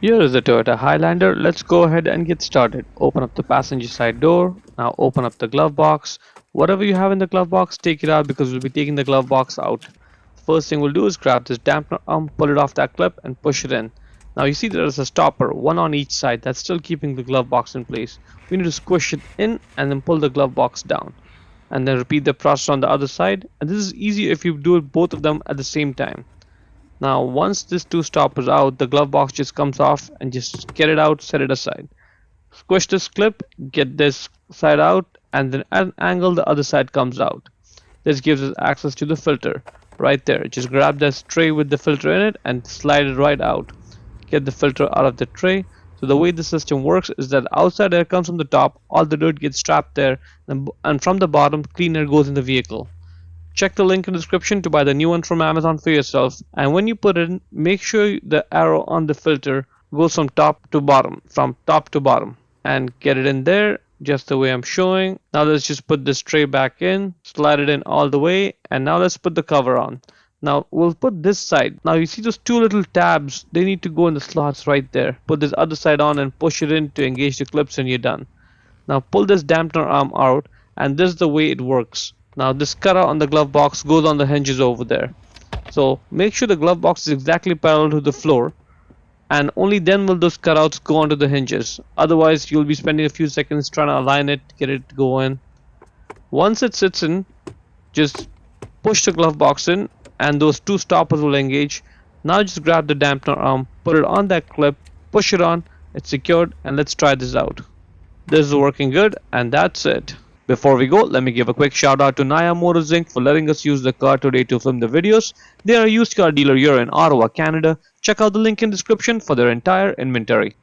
Here is the Toyota Highlander. Let's go ahead and get started. Open up the passenger side door. Now open up the glove box. Whatever you have in the glove box, take it out because we'll be taking the glove box out. First thing we'll do is grab this dampener arm, pull it off that clip and push it in. Now you see there is a stopper, one on each side, that's still keeping the glove box in place. We need to squish it in and then pull the glove box down. And then repeat the process on the other side. And this is easier if you do both of them at the same time. Now once this two stoppers out, the glove box just comes off and just get it out, set it aside. Squish this clip, get this side out, and then at an angle the other side comes out. This gives us access to the filter right there. Just grab this tray with the filter in it and slide it right out. Get the filter out of the tray. So the way the system works is that outside air comes from the top, all the dirt gets trapped there, and from the bottom clean air goes in the vehicle. Check the link in the description to buy the new one from Amazon for yourself, and when you put it in, make sure the arrow on the filter goes from top to bottom, and get it in there just the way I'm showing. Now let's just put this tray back in, slide it in all the way, and now let's put the cover on. Now we'll put this side. Now you see those two little tabs, they need to go in the slots right there. Put this other side on and push it in to engage the clips and you're done. Now pull this dampener arm out, and this is the way it works. Now this cutout on the glove box goes on the hinges over there. So make sure the glove box is exactly parallel to the floor, and only then will those cutouts go onto the hinges. Otherwise you'll be spending a few seconds trying to align it, get it to go in. Once it sits in, just push the glove box in and those two stoppers will engage. Now just grab the dampener arm, put it on that clip, push it on, it's secured, and let's try this out. This is working good, and that's it. Before we go, let me give a quick shout out to Naya Motors Inc. for letting us use the car today to film the videos. They are a used car dealer here in Ottawa, Canada. Check out the link in the description for their entire inventory.